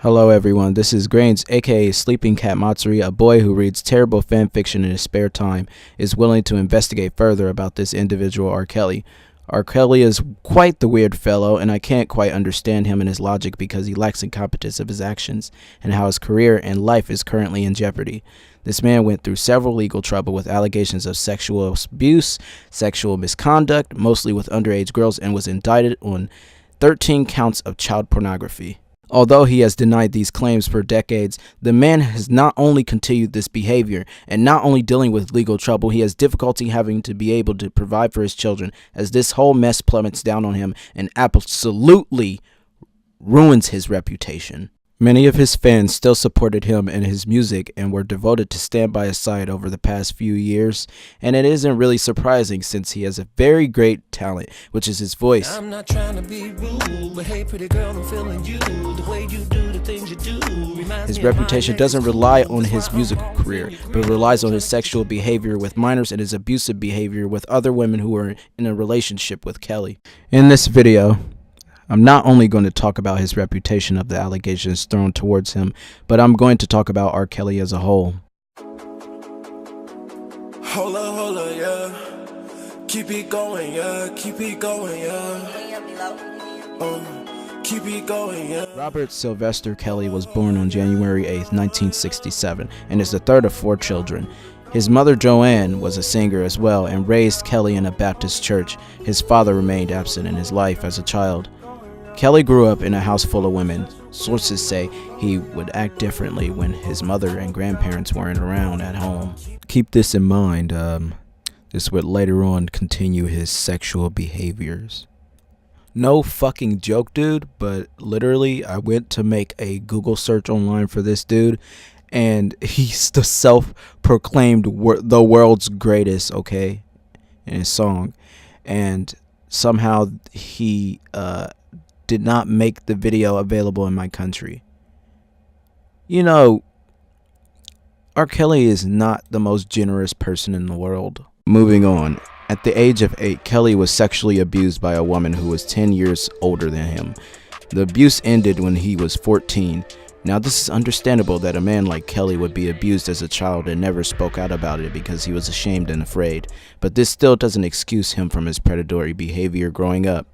Hello everyone, this is Grains, aka Sleeping Cat Matsuri, a boy who reads terrible fan fiction in his spare time, is willing to investigate further about this individual R. Kelly. R. Kelly is quite the weird fellow, and I can't quite understand him and his logic because he lacks incompetence of his actions, and how his career and life is currently in jeopardy. This man went through several legal trouble with allegations of sexual abuse, sexual misconduct, mostly with underage girls, and was indicted on 13 counts of child pornography. Although he has denied these claims for decades, the man has not only continued this behavior and not only dealing with legal trouble, he has difficulty having to be able to provide for his children, as this whole mess plummets down on him and absolutely ruins his reputation. Many of his fans still supported him and his music and were devoted to stand by his side over the past few years, and it isn't really surprising since he has a very great talent, which is his voice. I'm not trying to be rude, but hey pretty girl, I'm feeling you. The way you do the things you do. His reputation doesn't rely on his musical career, but relies on his sexual behavior with minors and his abusive behavior with other women who are in a relationship with Kelly. In this video, I'm not only going to talk about his reputation of the allegations thrown towards him, but I'm going to talk about R. Kelly as a whole. Hold up, yeah. Keep it going, yeah. Keep it going, yeah. Keep it going, yeah. Robert Sylvester Kelly was born on January 8, 1967, and is the third of 4 children. His mother, Joanne, was a singer as well and raised Kelly in a Baptist church. His father remained absent in his life as a child. Kelly grew up in a house full of women. Sources say he would act differently when his mother and grandparents weren't around at home. Keep this in mind, this would later on continue his sexual behaviors. No fucking joke, dude, but literally I went to make a Google search online for this dude, and he's the self-proclaimed the world's greatest, okay, in his song. And somehow he did not make the video available in my country. You know, R. Kelly is not the most generous person in the world. Moving on. At the age of 8, Kelly was sexually abused by a woman who was 10 years older than him. The abuse ended when he was 14. Now, this is understandable that a man like Kelly would be abused as a child and never spoke out about it because he was ashamed and afraid. But this still doesn't excuse him from his predatory behavior growing up.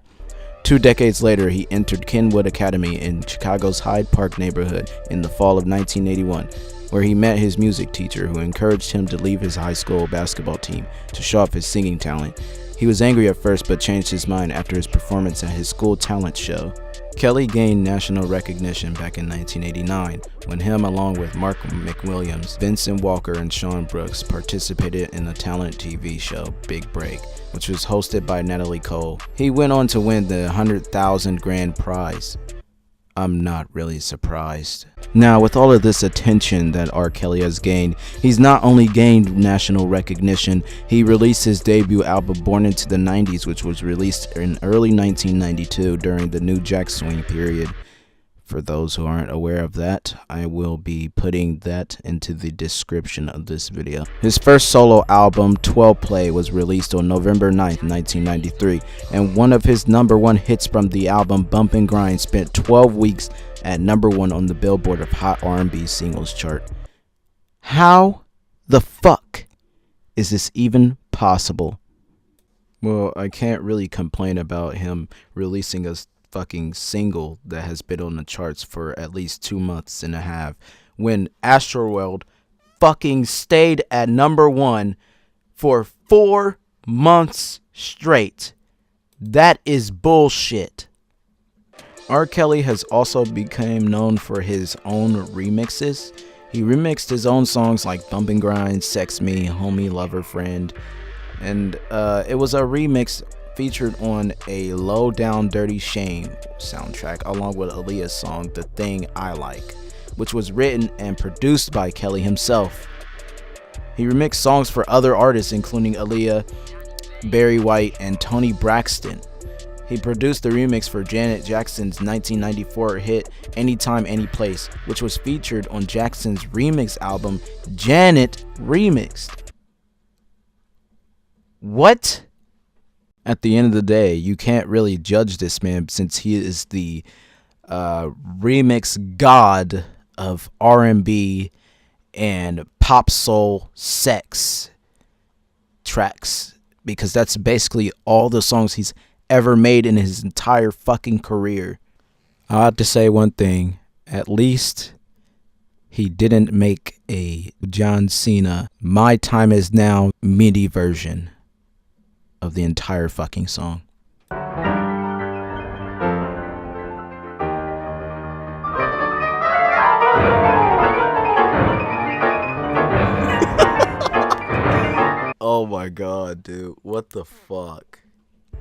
2 decades later, he entered Kenwood Academy in Chicago's Hyde Park neighborhood in the fall of 1981, where he met his music teacher, who encouraged him to leave his high school basketball team to show off his singing talent. He was angry at first but changed his mind after his performance at his school talent show. Kelly gained national recognition back in 1989 when him, along with Mark McWilliams, Vincent Walker, and Sean Brooks, participated in the talent TV show Big Break, which was hosted by Natalie Cole. He went on to win the $100,000 grand prize. I'm not really surprised. Now, with all of this attention that R. Kelly has gained, he's not only gained national recognition, he released his debut album Born into the 90s, which was released in early 1992 during the New Jack Swing period. For those who aren't aware of that, I will be putting that into the description of this video. His first solo album, 12 Play, was released on November 9th, 1993, and one of his #1 hits from the album, Bump and Grind, spent 12 weeks at #1 on the Billboard of Hot R&B Singles chart. How the fuck is this even possible? Well, I can't really complain about him releasing a fucking single that has been on the charts for at least 2.5 months when Astroworld fucking stayed at #1 for 4 months straight. That is bullshit. R. Kelly has also become known for his own remixes. He remixed his own songs like Bump and Grind, Sex Me, Homie, Lover, Friend, and it was a remix featured on a Low Down Dirty Shame soundtrack, along with Aaliyah's song The Thing I Like, which was written and produced by Kelly himself. He remixed songs for other artists including Aaliyah, Barry White, and Toni Braxton. He produced the remix for Janet Jackson's 1994 hit Anytime Anyplace, which was featured on Jackson's remix album Janet Remixed. What? At the end of the day, you can't really judge this man since he is the remix god of R&B and pop soul sex tracks, because that's basically all the songs he's ever made in his entire fucking career. I have to say one thing, at least he didn't make a John Cena My Time Is Now MIDI version of the entire fucking song. Oh my god, dude. What the fuck?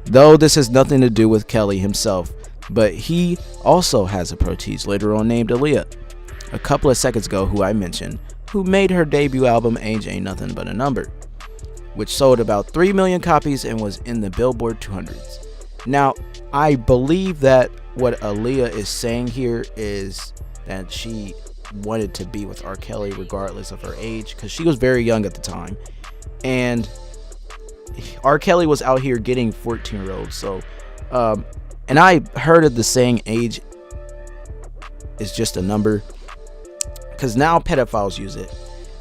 Though this has nothing to do with Kelly himself, but he also has a protege later on named Aaliyah, a couple of seconds ago, who I mentioned, who made her debut album Age Ain't Nothing But a Number, which sold about 3 million copies and was in the Billboard 200s. Now, I believe that what Aaliyah is saying here is that she wanted to be with R. Kelly regardless of her age, because she was very young at the time. And R. Kelly was out here getting 14-year-olds. So, and I heard of the saying age is just a number, because now pedophiles use it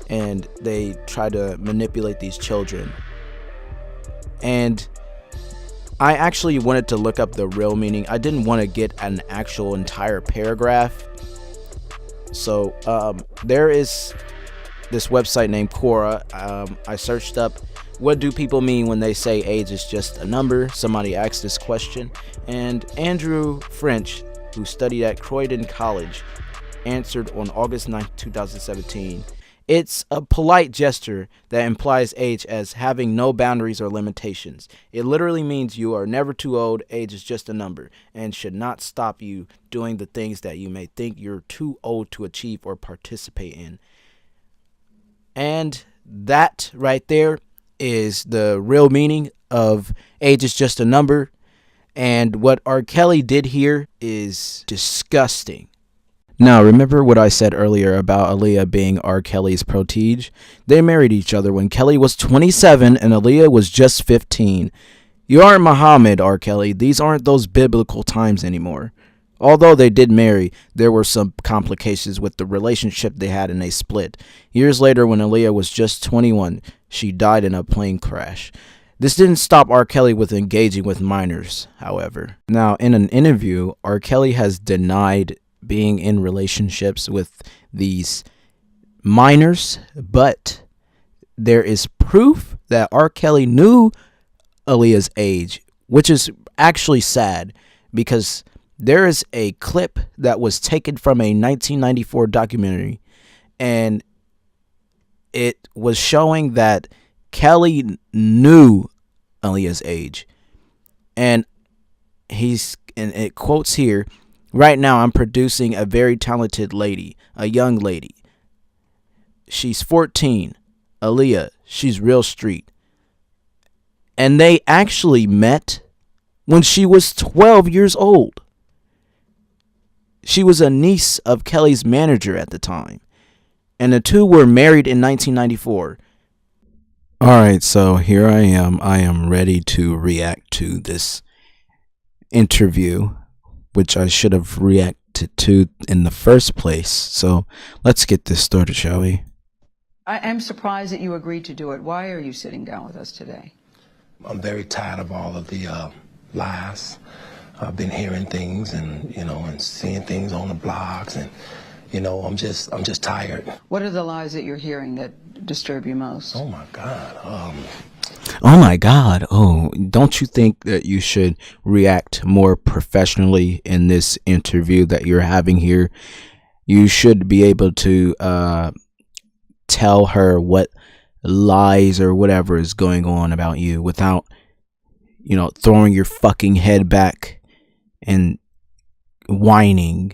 and they try to manipulate these children. And I actually wanted to look up the real meaning. I didn't want to get an actual entire paragraph. So there is this website named Quora. I searched up, what do people mean when they say age is just a number? Somebody asked this question, and Andrew French, who studied at Croydon College, answered on August 9, 2017. It's a polite gesture that implies age as having no boundaries or limitations. It literally means you are never too old. Age is just a number and should not stop you doing the things that you may think you're too old to achieve or participate in. And that right there is the real meaning of age is just a number. And what R. Kelly did here is disgusting. Now, remember what I said earlier about Aaliyah being R. Kelly's protege? They married each other when Kelly was 27 and Aaliyah was just 15. You aren't Muhammad, R. Kelly. These aren't those biblical times anymore. Although they did marry, there were some complications with the relationship they had and they split. Years later, when Aaliyah was just 21, she died in a plane crash. This didn't stop R. Kelly with engaging with minors, however. Now, in an interview, R. Kelly has denied being in relationships with these minors, but there is proof that R. Kelly knew Aaliyah's age, which is actually sad, because there is a clip that was taken from a 1994 documentary, and it was showing that Kelly knew Aaliyah's age. And it quotes here, "Right now I'm producing a very talented lady, a young lady. She's 14. Aaliyah, she's real street." And they actually met when she was 12 years old. She was a niece of Kelly's manager at the time, and the two were married in 1994. Alright, so here I am ready to react to this interview, which I should have reacted to in the first place. So let's get this started, shall we? I am surprised that you agreed to do it. Why are you sitting down with us today? I'm very tired of all of the lies. I've been hearing things and seeing things on the blogs, and I'm just tired. What are the lies that you're hearing that disturb you most? Oh my God. Oh my God. Oh, don't you think that you should react more professionally in this interview that you're having here? You should be able to tell her what lies or whatever is going on about you without, throwing your fucking head back and whining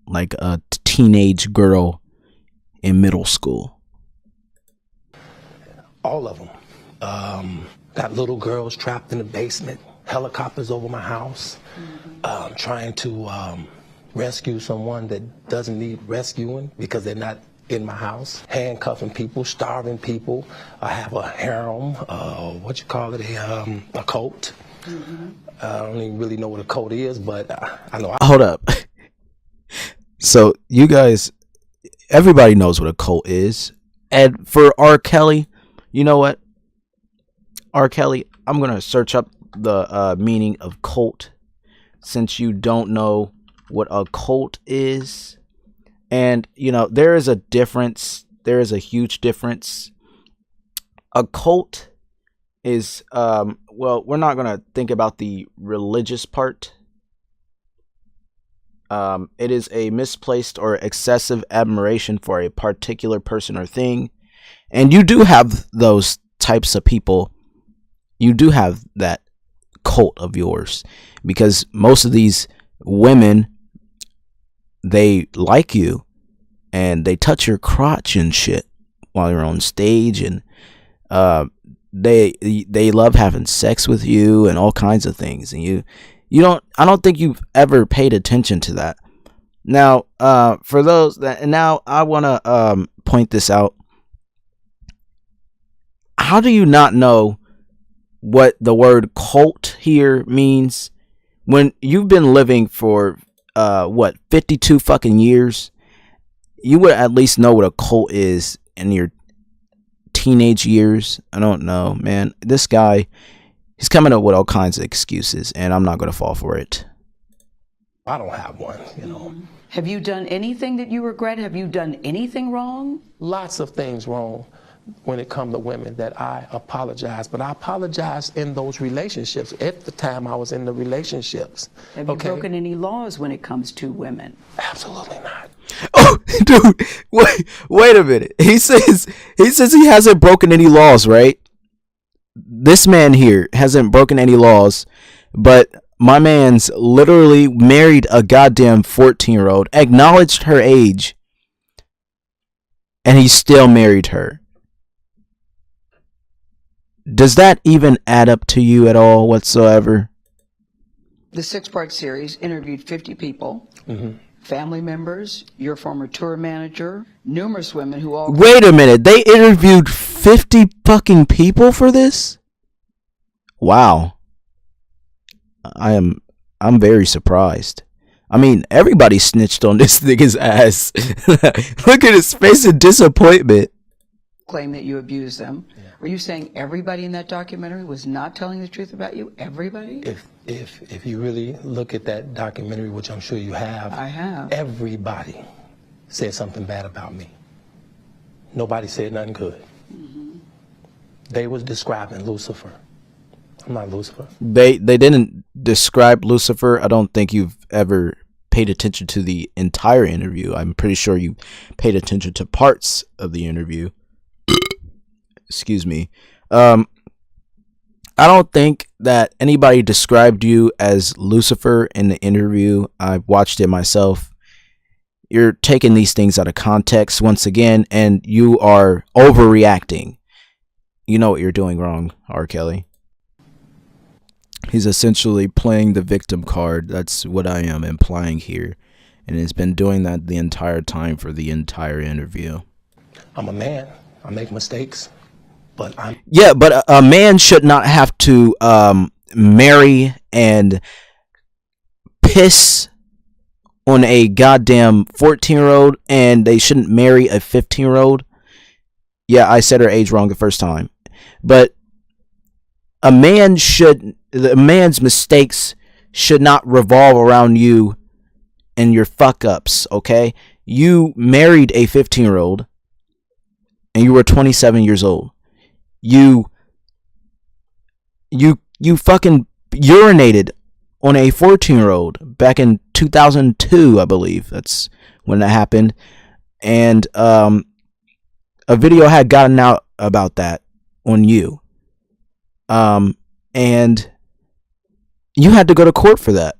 like a teenage girl in middle school. All of them. Got little girls trapped in the basement, helicopters over my house, trying to rescue someone that doesn't need rescuing because they're not in my house, handcuffing people, starving people. I have a harem, a cult. I don't even really know what a cult is, but I know. Hold up. So you guys, everybody knows what a cult is. And for R. Kelly, you know what? R. Kelly, I'm going to search up the meaning of cult, since you don't know what a cult is. And, you know, there is a difference. There is a huge difference. A cult is, well, we're not going to think about the religious part. It is a misplaced or excessive admiration for a particular person or thing. And you do have those types of people. You do have that cult of yours, because most of these women, they like you and they touch your crotch and shit while you're on stage, and they love having sex with you and all kinds of things, and I don't think you've ever paid attention to that. Now, for those that, and now I want to point this out. How do you not know what the word cult here means when you've been living for 52 fucking years? You would at least know what a cult is in your teenage years. I don't know, man. This guy, he's coming up with all kinds of excuses, and I'm not going to fall for it. I don't have one, you know. Have you done anything that you regret? Have you done anything wrong? Lots of things wrong when it comes to women that I apologize, but I apologize in those relationships at the time I was in the relationships. Have you broken any laws when it comes to women? Absolutely not. Oh, dude, wait a minute. He says he hasn't broken any laws, right? This man here hasn't broken any laws, but my man's literally married a goddamn 14-year-old, acknowledged her age, and he still married her. Does that even add up to you at all whatsoever? The 6-part series interviewed 50 people, family members, your former tour manager, numerous women who all... Wait a minute, they interviewed 50 fucking people for this? Wow. I'm very surprised. I mean, everybody snitched on this nigga's ass. Look at his face of disappointment. Claim that you abused them. Yeah. Were you saying everybody in that documentary was not telling the truth about you? Everybody? If you really look at that documentary, which I'm sure you have, I have. Everybody said something bad about me. Nobody said nothing good. They was describing Lucifer. I'm not Lucifer. They didn't describe Lucifer. I don't think you've ever paid attention to the entire interview. I'm pretty sure you paid attention to parts of the interview. Excuse me. I don't think that anybody described you as Lucifer in the interview. I watched it myself. You're taking these things out of context once again, and you are overreacting. You know what you're doing wrong, R. Kelly. He's essentially playing the victim card. That's what I am implying here. And he's been doing that the entire time for the entire interview. I'm a man. I make mistakes. But a man should not have to marry and piss on a goddamn 14-year-old, and they shouldn't marry a 15-year-old. Yeah, I said her age wrong the first time. But a man's mistakes should not revolve around you and your fuck ups, okay? You married a 15-year-old and you were 27 years old. You fucking urinated on a 14-year-old back in 2002, I believe. That's when that happened. And a video had gotten out about that on you. And you had to go to court for that.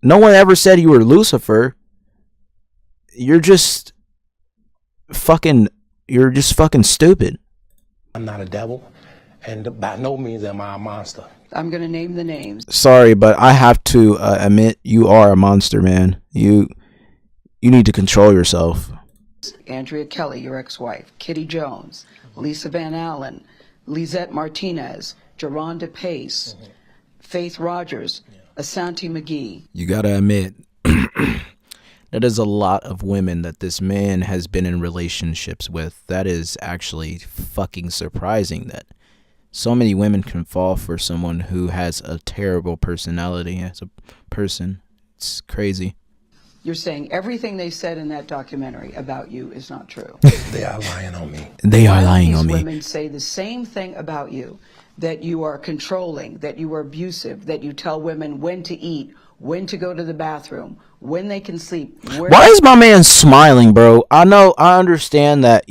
No one ever said you were Lucifer. You're just fucking stupid. I'm not a devil, and by no means am I a monster. I'm going to name the names. Sorry, but I have to admit you are a monster, man. You need to control yourself. Andrea Kelly, your ex-wife, Kitty Jones, Lisa Van Allen, Lisette Martinez, Geronda Pace, Faith Rogers, Asante McGee. You gotta admit, that is a lot of women that this man has been in relationships with. That is actually fucking surprising that so many women can fall for someone who has a terrible personality as a person. It's crazy. You're saying everything they said in that documentary about you is not true. They are lying on me. They are lying These on me. women say the same thing about you, that you are controlling, that you are abusive, that you tell women when to eat, when to go to the bathroom, when they can sleep. Why is my man smiling, bro? I understand that,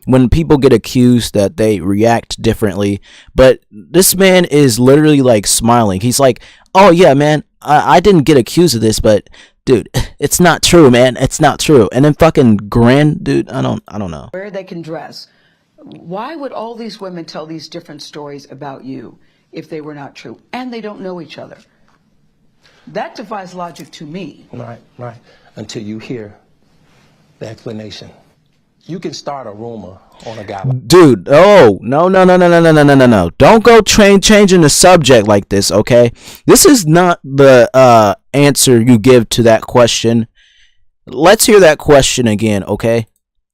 when people get accused that they react differently, but this man is literally like smiling. He's like, oh yeah, man, I didn't get accused of this, but dude, it's not true, man. It's not true. And then fucking grin, dude. I don't know. Where they can dress. Why would all these women tell these different stories about you if they were not true? And they don't know each other. That defies logic to me. Right. Until you hear the explanation. You can start a rumor on a guy. Dude, oh, no. Don't go changing the subject like this, okay? This is not the answer you give to that question. Let's hear that question again, okay?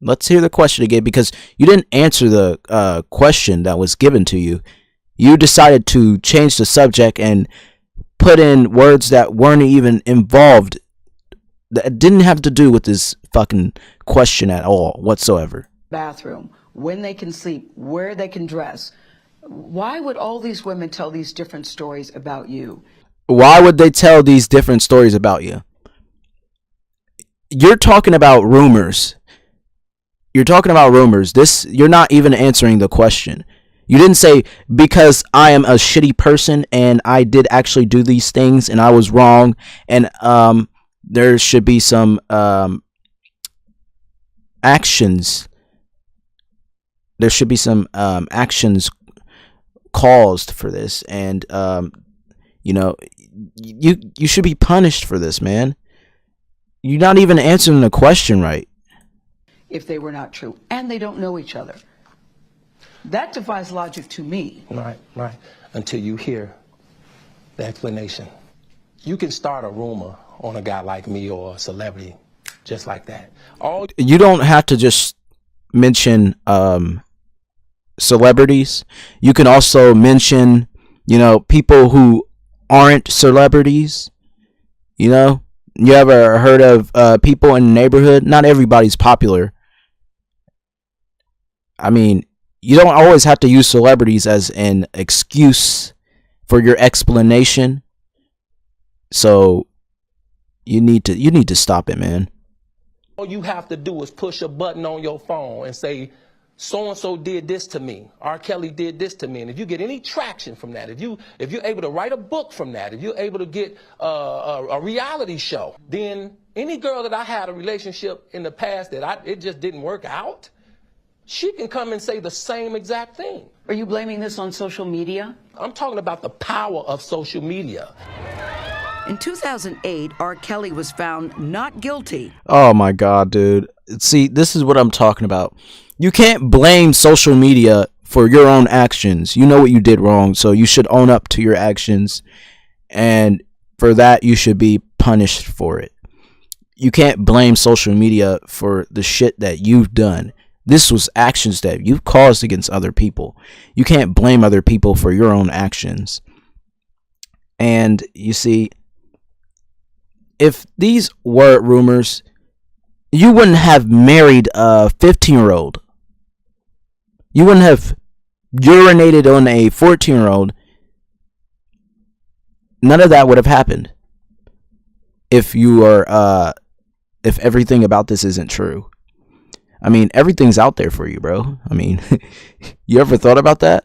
Let's hear the question again, because you didn't answer the question that was given to you. You decided to change the subject and put in words that weren't even involved, that didn't have to do with this fucking question at all whatsoever. Bathroom, when they can sleep, where they can dress. Why would all these women tell these different stories about you? Why would they tell these different stories about you? You're talking about rumors. You're not even answering the question. You didn't say, because I am a shitty person and I did actually do these things and I was wrong, and there should be some actions. There should be some actions caused for this, and you should be punished for this, man. You're not even answering the question right. If they were not true, and they don't know each other. That defies logic to me. Right. Until you hear the explanation. You can start a rumor on a guy like me or a celebrity just like that. You don't have to just mention celebrities. You can also mention, people who aren't celebrities. You ever heard of people in the neighborhood? Not everybody's popular. I mean, you don't always have to use celebrities as an excuse for your explanation. So you need to stop it, man. All you have to do is push a button on your phone and say, so-and-so did this to me. R. Kelly did this to me. And if you get any traction from that, if you're able to write a book from that, if you're able to get a reality show, then any girl that I had a relationship in the past that it just didn't work out, she can come and say the same exact thing. Are you blaming this on social media? I'm talking about the power of social media. In 2008, R. Kelly was found not guilty. Oh my God, dude. See, this is what I'm talking about. You can't blame social media for your own actions. You know what you did wrong, so you should own up to your actions. And for that, you should be punished for it. You can't blame social media for the shit that you've done. This was actions that you've caused against other people. You can't blame other people for your own actions. And you see, if these were rumors, you wouldn't have married a 15-year-old. You wouldn't have urinated on a 14-year-old. None of that would have happened if everything about this isn't true. I mean, everything's out there for you, bro. I mean, you ever thought about that?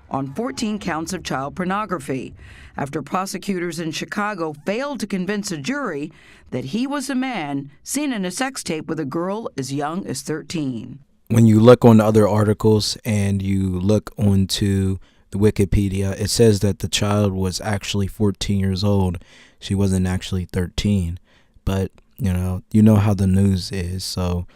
On 14 counts of child pornography, after prosecutors in Chicago failed to convince a jury that he was a man seen in a sex tape with a girl as young as 13. When you look on other articles and you look onto the Wikipedia, it says that the child was actually 14 years old. She wasn't actually 13. But you know how the news is, so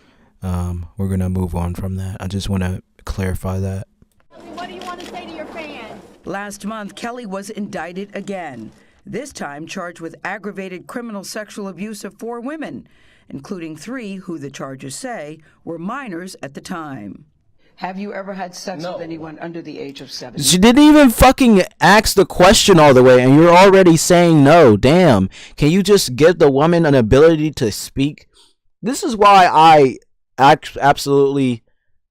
we're gonna move on from that. I just want to clarify that. What do you want to say to your fans? Last month, Kelly was indicted again, this time charged with aggravated criminal sexual abuse of 4 women, including 3 who the charges say were minors at the time. Have you ever had sex with anyone under the age of 7? She didn't even fucking ask the question all the way, and you're already saying no. Damn. Can you just give the woman an ability to speak? This is why I absolutely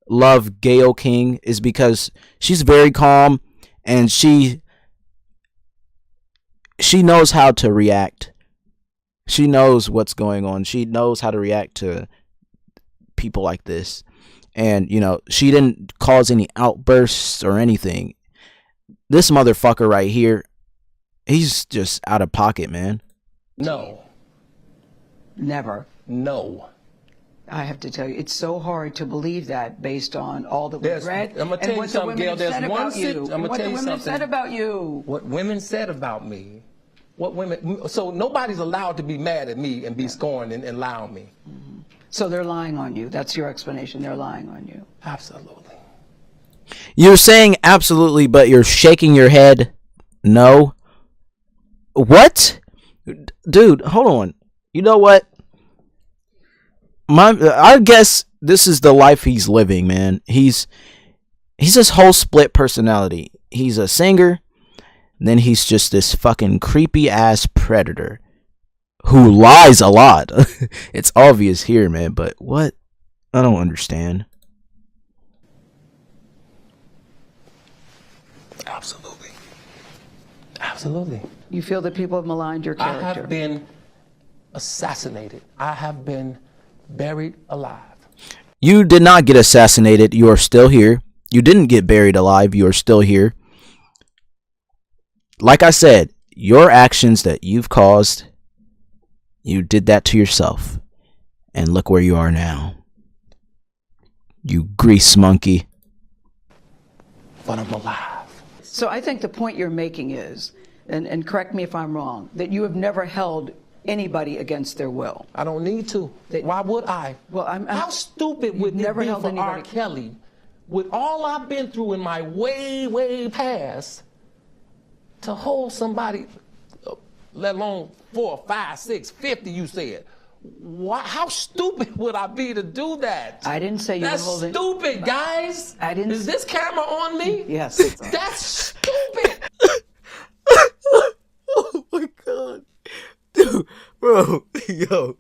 love Gayle King, is because she's very calm, and she knows how to react. She knows what's going on. She knows how to react to people like this. And, you know, she didn't cause any outbursts or anything. This motherfucker right here, he's just out of pocket, man. No. Never. No. I have to tell you, it's so hard to believe that based on all that we've read I'm gonna tell you something, Gayle. There's one you. I'm gonna tell you what the women said about you. What women said about me. What women. So nobody's allowed to be mad at me and be scorned and lie on me. Mm-hmm. So they're lying on you. That's your explanation. They're lying on you. Absolutely. You're saying absolutely, but you're shaking your head. No. What? Dude, hold on. You know what? I guess this is the life he's living, man. He's this whole split personality. He's a singer, then he's just this fucking creepy ass predator who lies a lot. It's obvious here, man, but what? I don't understand. Absolutely. Absolutely. You feel that people have maligned your character? I have been assassinated. I have been buried alive. You did not get assassinated. You are still here. You didn't get buried alive. You are still here. Like I said, your actions that you've caused, you did that to yourself. And look where you are now. You grease monkey. But I'm alive. So I think the point you're making is, and correct me if I'm wrong, that you have never held anybody against their will. I don't need to. Why would I? Well, How stupid would it never be held for anybody. R. Kelly, with all I've been through in my way, way past, to hold somebody, let alone 4, 5, 6, 50, you said. Why, how stupid would I be to do that? I didn't say you That's were holding. stupid, guys. I didn't. Is this camera on me? Yes. That's stupid. Oh my god. Dude, bro, yo,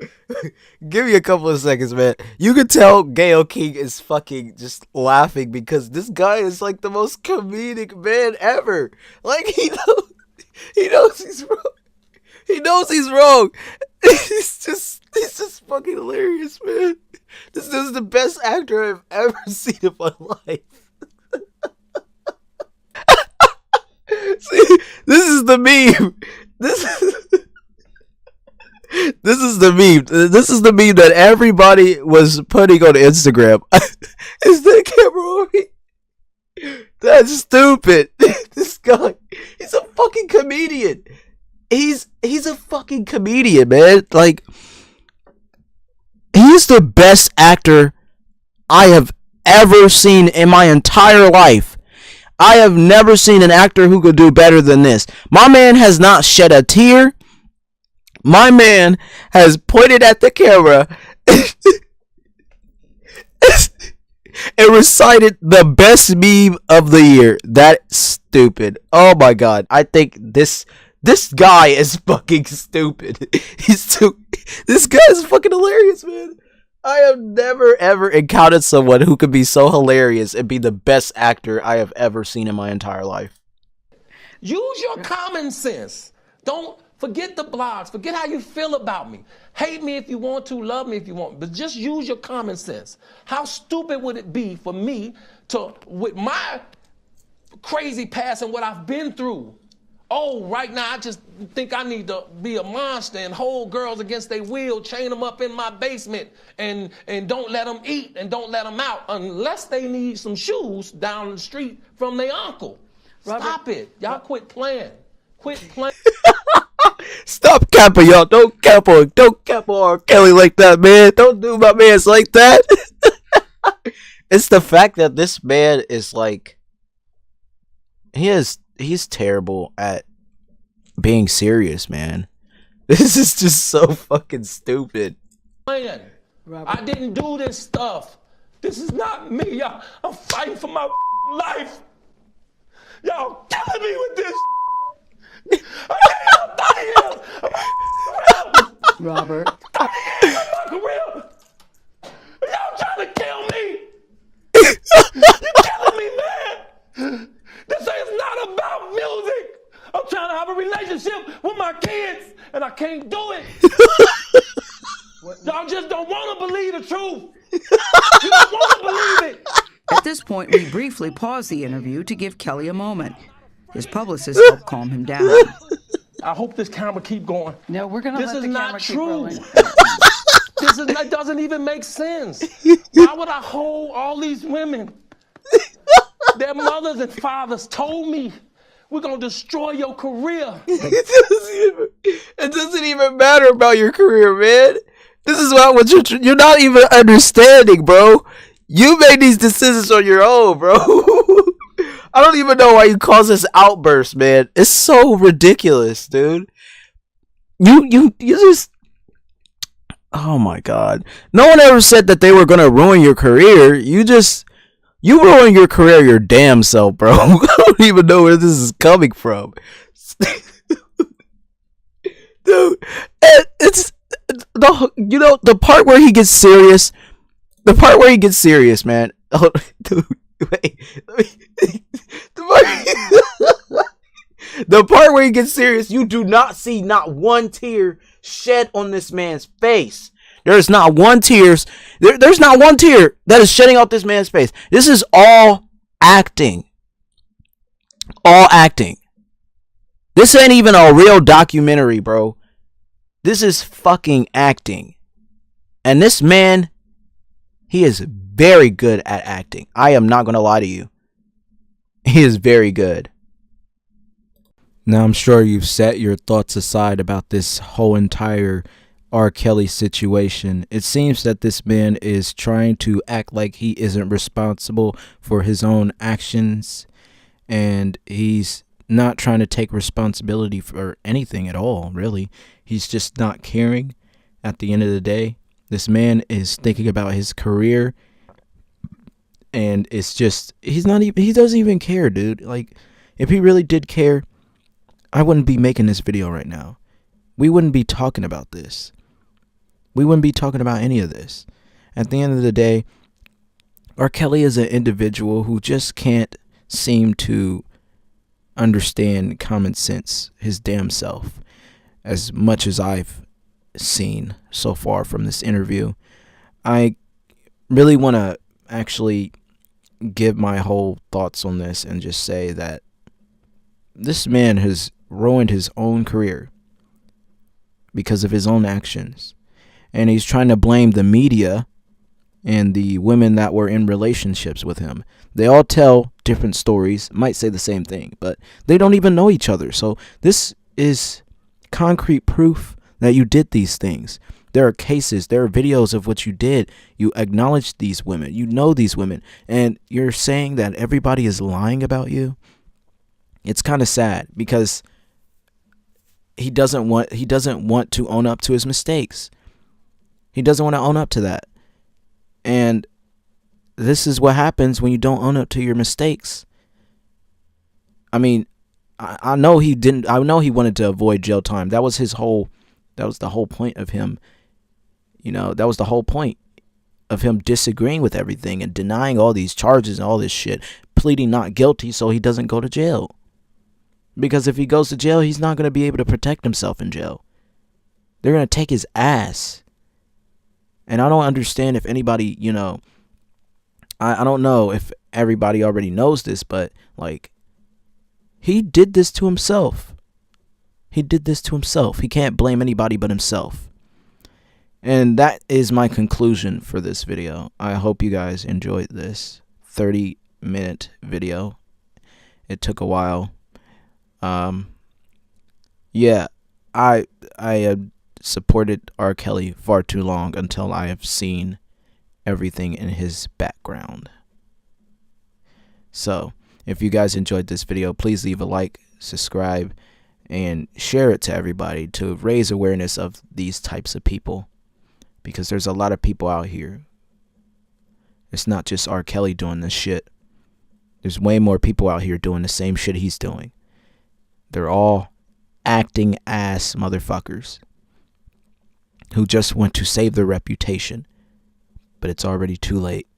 give me a couple of seconds, man. You can tell Gayle King is fucking just laughing because this guy is like the most comedic man ever. Like, he knows he's wrong. He knows he's wrong. He's just fucking hilarious, man. This is the best actor I've ever seen in my life. See, this is the meme. This is the meme. This is the meme that everybody was putting on Instagram. Is the camera on me? That's stupid. This guy, he's a fucking comedian. He's a fucking comedian, man. Like, he's the best actor I have ever seen in my entire life. I have never seen an actor who could do better than this. My man has not shed a tear. My man has pointed at the camera and recited the best meme of the year. That's stupid. Oh my god. I think this guy is fucking stupid. This guy is fucking hilarious, man. I have never ever encountered someone who could be so hilarious and be the best actor I have ever seen in my entire life. Use your common sense. Don't forget the blogs. Forget how you feel about me. Hate me if you want to, love me if you want, but just use your common sense. How stupid would it be for me to, with my crazy past and what I've been through, oh, right now I just think I need to be a monster and hold girls against their will, chain them up in my basement, and don't let them eat and don't let them out unless they need some shoes down the street from their uncle. Robert, Stop it. Y'all quit playing. Quit playing. Stop capping, y'all. Don't cap on R. Kelly like that, man. Don't do my mans like that. It's the fact that this man is like, he has he's terrible at being serious, man. This is just so fucking stupid. Man, I didn't do this stuff. This is not me, y'all. I'm fighting for my life. Y'all killing me with this. I'm 30 years. Robert. 30 years of my career. Y'all trying to kill me. You're killing me, man. This is not about music. I'm trying to have a relationship with my kids, and I can't do it. Y'all just don't want to believe the truth. You don't want to believe it. At this point, we briefly pause the interview to give Kelly a moment. His publicist helped calm him down. I hope this camera keep going. No, we're gonna let the camera keep rolling. That doesn't even make sense. Why would I hold all these women? Their mothers and fathers told me, we're gonna destroy your career. It doesn't even matter about your career, man. This is what you're not even understanding, bro. You made these decisions on your own, bro. I don't even know why you cause this outburst, man. It's so ridiculous, dude. You just, oh my god. No one ever said that they were gonna ruin your career. You ruined your career your damn self, bro. I don't even know where this is coming from. Dude, it's the part where he gets serious. The part where he gets serious, man. Oh, dude, wait. The part where he gets serious, you do not see not one tear shed on this man's face. There's not one tear. There's not one tear that is shedding off this man's face. This is all acting. All acting. This ain't even a real documentary, bro. This is fucking acting. And this man, he is very good at acting. I am not going to lie to you. He is very good. Now, I'm sure you've set your thoughts aside about this whole entire R. Kelly situation. It seems that this man is trying to act like he isn't responsible for his own actions, and he's not trying to take responsibility for anything at all, really. He's just not caring at the end of the day. This man is thinking about his career, and it's just, he doesn't even care, dude. Like, if he really did care, I wouldn't be making this video right now. We wouldn't be talking about this. We wouldn't be talking about any of this. At the end of the day, R. Kelly is an individual who just can't seem to understand common sense, his damn self, as much as I've seen so far from this interview. I really want to actually give my whole thoughts on this and just say that this man has ruined his own career because of his own actions. And he's trying to blame the media and the women that were in relationships with him. They all tell different stories, might say the same thing, but they don't even know each other. So this is concrete proof that you did these things. There are cases, there are videos of what you did. You acknowledge these women, you know these women, and you're saying that everybody is lying about you. It's kind of sad because he doesn't want to own up to his mistakes. He doesn't want to own up to that. And this is what happens when you don't own up to your mistakes. I mean, I know he didn't. I know he wanted to avoid jail time. That was the whole point of him. You know, that was the whole point of him disagreeing with everything and denying all these charges and all this shit, pleading not guilty so he doesn't go to jail. Because if he goes to jail, he's not going to be able to protect himself in jail. They're going to take his ass. And I don't understand if anybody, you know, I don't know if everybody already knows this, but like, he did this to himself. He did this to himself. He can't blame anybody but himself. And that is my conclusion for this video. I hope you guys enjoyed this 30-minute video. It took a while. Yeah, I supported R. Kelly far too long until I have seen everything in his background. So, If you guys enjoyed this video, please leave a like, subscribe, and share it to everybody to raise awareness of these types of people, because there's a lot of people out here. It's not just R. Kelly doing this shit. There's way more people out here doing the same shit he's doing. They're all acting ass motherfuckers who just want to save their reputation, but it's already too late.